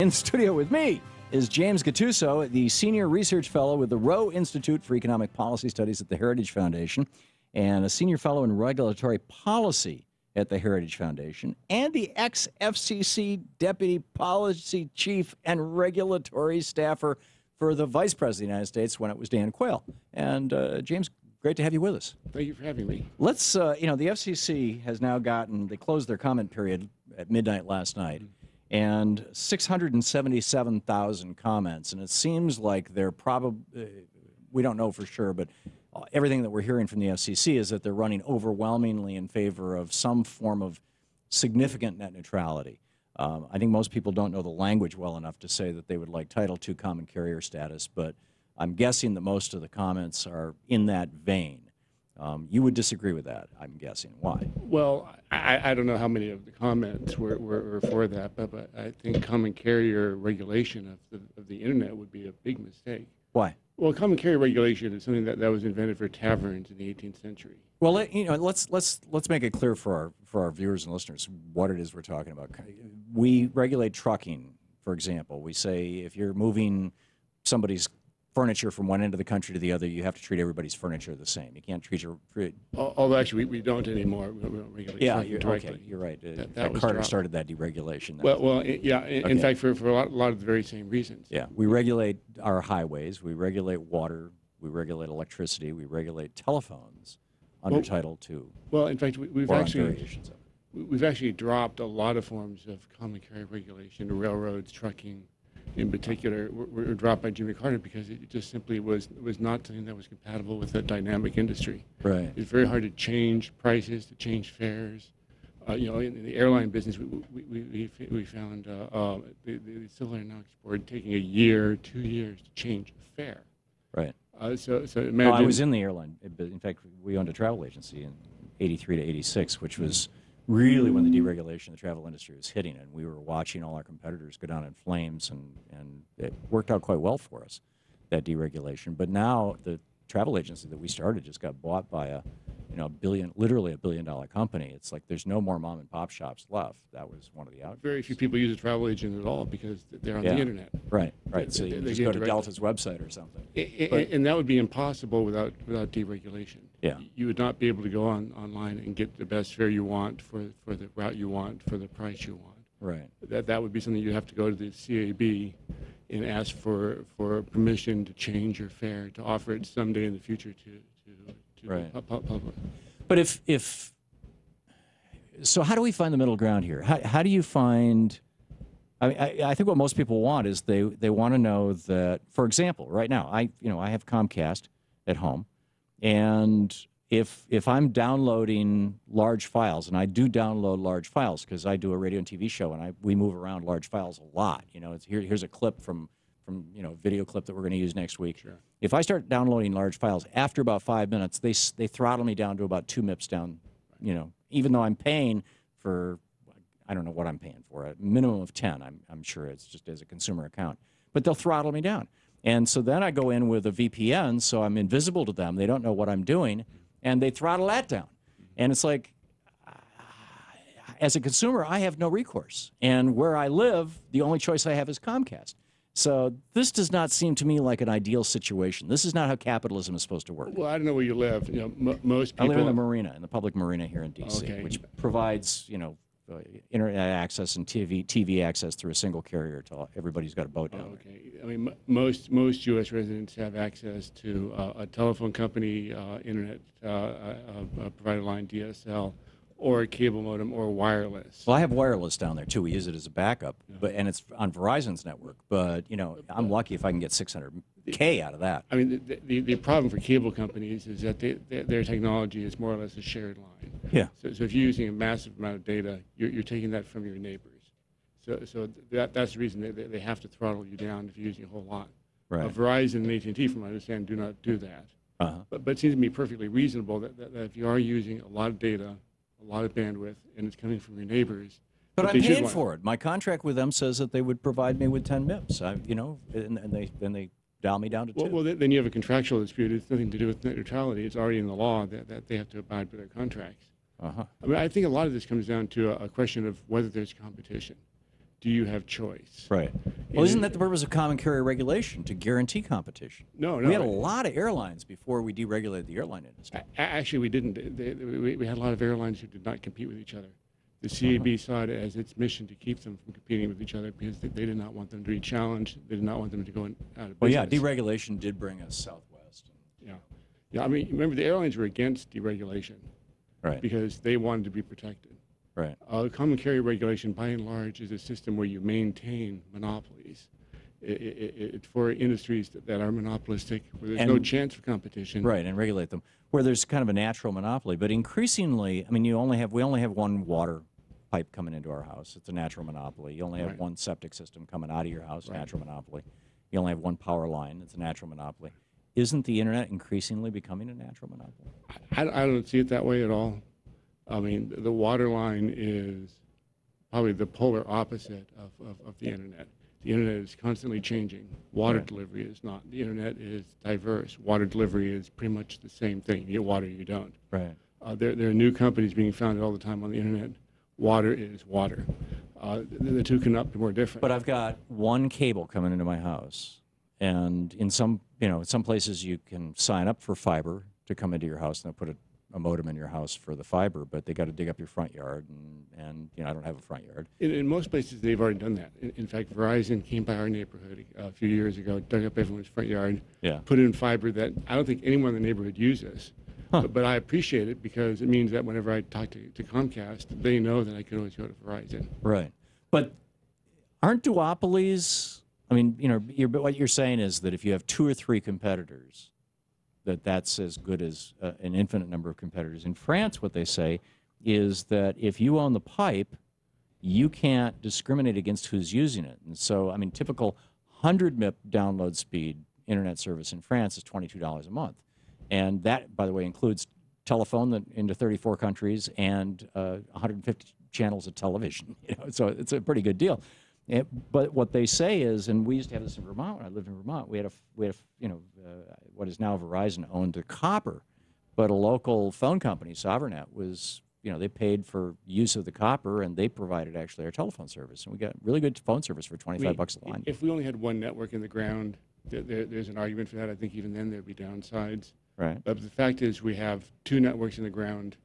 In the studio with me is James Gattuso, the Senior Research Fellow with the Roe Institute for Economic Policy Studies at the Heritage Foundation, and a Senior Fellow in Regulatory Policy at the Heritage Foundation, and the ex-FCC Deputy Policy Chief and Regulatory Staffer for the Vice President of the United States when it was Dan Quayle. And James, great to have you with us. Thank you for having me. Let's, the FCC has now they closed their comment period at midnight last night, and 677,000 comments, and it seems like they're probably, we don't know for sure, but everything that we're hearing from the FCC is that they're running overwhelmingly in favor of some form of significant net neutrality. I think most people don't know the language well enough to say that they would like Title II common carrier status, but I'm guessing that most of the comments are in that vein. You would disagree with that, I'm guessing. Why? Well, I don't know how many of the comments were for that, but I think common carrier regulation of the Internet would be a big mistake. Why? Well, common carrier regulation is something that was invented for taverns in the 18th century. Well, let's make it clear for our viewers and listeners what it is we're talking about. We regulate trucking, for example. We say if you're moving somebody's furniture from one end of the country to the other, you have to treat everybody's furniture the same. You can't treat your... Although actually we don't anymore. We don't regulate trucking directly. Okay, you're right. That Carter started that deregulation. In fact, for a lot of the very same reasons. Yeah, we regulate our highways, we regulate water, we regulate electricity, we regulate telephones under Title II. Well, in fact, we've actually dropped a lot of forms of common carrier regulation. The railroads, trucking, in particular, were dropped by Jimmy Carter because it just simply was not something that was compatible with a dynamic industry. Right. It's very hard to change prices, to change fares. In the airline business, we found the Civil Aeronautics Board taking a year, 2 years to change a fare. Right. So imagine. I was in the airline. In fact, we owned a travel agency in '83 to '86, which was really when the deregulation of the travel industry was hitting, and we were watching all our competitors go down in flames, and it worked out quite well for us, that deregulation. But now the travel agency that we started just got bought by a literally $1 billion company. It's like there's no more mom and pop shops left. That was one of the outcomes. Very few people use a travel agent at all because they're on the internet. Right. So you just go to Delta's website or something. And that would be impossible without deregulation. Yeah. You would not be able to go online and get the best fare you want for the route you want for the price you want. Right. That would be something you have to go to the CAB and ask for permission to change your fare, to offer it someday in the future to right. the public. But so how do we find the middle ground here? How do you find? I think what most people want is they want to know that, for example, right now I have Comcast at home, and if I'm downloading large files, and I do download large files because I do a radio and TV show, and we move around large files a lot. Here's a clip from video clip that we're going to use next week. Sure. If I start downloading large files, after about 5 minutes, they throttle me down to about 2 MIPS down. Even though I'm paying for, I don't know what I'm paying for, a minimum of 10. I'm sure it's just as a consumer account, but they'll throttle me down. And so then I go in with a VPN, so I'm invisible to them. They don't know what I'm doing, and they throttle that down. And it's like, as a consumer, I have no recourse. And where I live, the only choice I have is Comcast. So this does not seem to me like an ideal situation. This is not how capitalism is supposed to work. Well, I don't know where you live. Most people. I live in the marina, in the public marina here in D.C., which provides, internet access and TV access through a single carrier to everybody who's got a boat down there. Okay. I mean, most U.S. residents have access to a telephone company, internet provider line, DSL, or a cable modem, or wireless. Well, I have wireless down there too. We use it as a backup, and it's on Verizon's network. But I'm lucky if I can get 600K out of that. I mean, the problem for cable companies is that their technology is more or less a shared line. Yeah. So if you're using a massive amount of data, you're taking that from your neighbors. So that's the reason they have to throttle you down if you're using a whole lot. Right. Verizon and AT&T, from what I understand, do not do that. But it seems to me perfectly reasonable that if you are using a lot of data, a lot of bandwidth, and it's coming from your neighbors. But I'm paying for it. My contract with them says that they would provide me with 10 MIPS. And they dial me down to 2. Well, then you have a contractual dispute. It's nothing to do with net neutrality. It's already in the law that they have to abide by their contracts. I mean, I think a lot of this comes down to a question of whether there's competition. do you have choice? Right. Well, isn't that the purpose of common carrier regulation, to guarantee competition? No. We had a lot of airlines before we deregulated the airline industry. Actually, we didn't. We had a lot of airlines who did not compete with each other. The CAB saw it as its mission to keep them from competing with each other because they did not want them to be challenged. They did not want them to go out of business. Well, yeah, deregulation did bring us Southwest. Yeah. I mean, remember, the airlines were against deregulation, right? Because they wanted to be protected. Right. Common carrier regulation, by and large, is a system where you maintain monopolies. It's for industries that are monopolistic, where there's no chance for competition. Right, and regulate them, where there's kind of a natural monopoly. But increasingly, I mean, we only have one water pipe coming into our house. It's a natural monopoly. You only have one septic system coming out of your house, natural monopoly. You only have one power line. It's a natural monopoly. Isn't the internet increasingly becoming a natural monopoly? I don't see it that way at all. I mean, the water line is probably the polar opposite of the internet. The internet is constantly changing. Water delivery is not. The internet is diverse. Water delivery is pretty much the same thing. You get water, you don't. Right. There are new companies being founded all the time on the internet. Water is water. The two cannot be more different. But I've got one cable coming into my house, and in some places you can sign up for fiber to come into your house, and they'll put a modem in your house for the fiber, but they got to dig up your front yard, and I don't have a front yard. In most places, they've already done that. In fact, Verizon came by our neighborhood a few years ago, dug up everyone's front yard, put in fiber that I don't think anyone in the neighborhood uses. But I appreciate it because it means that whenever I talk to Comcast, they know that I can always go to Verizon. Right. But aren't duopolies, I mean, what you're saying is that if you have 2 or 3 competitors, that's as good as an infinite number of competitors. In France, what they say is that if you own the pipe, you can't discriminate against who's using it. And so, I mean, typical 100 Mbps download speed internet service in France is $22 a month. And that, by the way, includes telephone into 34 countries and 150 channels of television. So it's a pretty good deal. But what they say is, and we used to have this in Vermont when I lived in Vermont. We had what is now Verizon owned the copper, but a local phone company, SovereignNet, was they paid for use of the copper, and they provided actually our telephone service, and we got really good phone service for $25 a line. If we only had one network in the ground, there's an argument for that. I think even then there'd be downsides. Right. But the fact is, we have 2 networks in the ground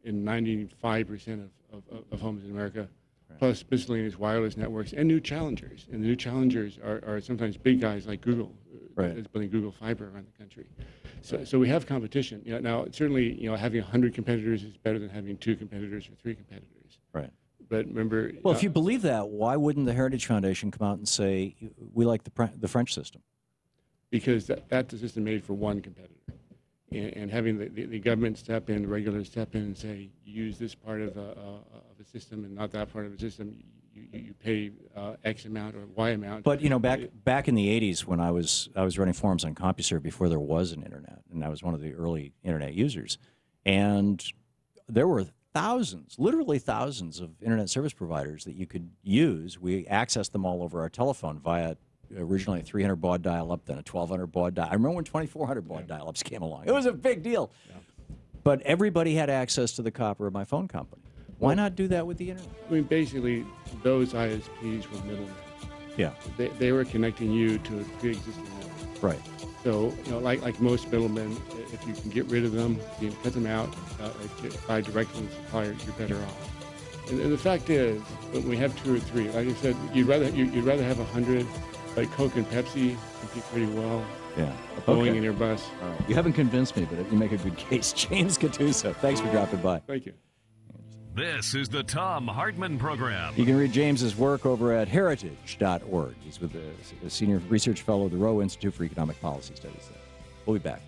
in 95% of homes in America, plus miscellaneous wireless networks and new challengers. And the new challengers are sometimes big guys like Google, that's building Google Fiber around the country. So we have competition. Now, certainly, having 100 competitors is better than having 2 competitors or 3 competitors. Right. But remember, well, if you believe that, why wouldn't the Heritage Foundation come out and say we like the French system? Because that's a system made for one competitor. And having the government step in, the regulators step in and say, you use this part of the system and not that part of the system, you pay X amount or Y amount. But back in the 80s when I was running forums on CompuServe before there was an internet, and I was one of the early internet users, and there were literally thousands of internet service providers that you could use. We accessed them all over our telephone via originally a 300 baud dial-up, then a 1200 baud dial. I remember when 2400 baud dial-ups came along. It was a big deal. Yeah. But everybody had access to the copper of my phone company. Why not do that with the internet? I mean, basically, those ISPs were middlemen. Yeah. They were connecting you to a pre-existing network. Right. So, like most middlemen, if you can get rid of them, you can cut them out, buy directly from the supplier, you're better off. And the fact is, when we have 2 or 3, like I said, you'd rather have 100. Like Coke and Pepsi compete pretty well. Yeah. Boeing and Airbus. All right. You haven't convinced me, but you make a good case. James Gattuso, thanks for dropping by. Thank you. This is the Thom Hartmann Program. You can read James's work over at heritage.org. He's with the Senior Research Fellow of the Roe Institute for Economic Policy Studies. We'll be back.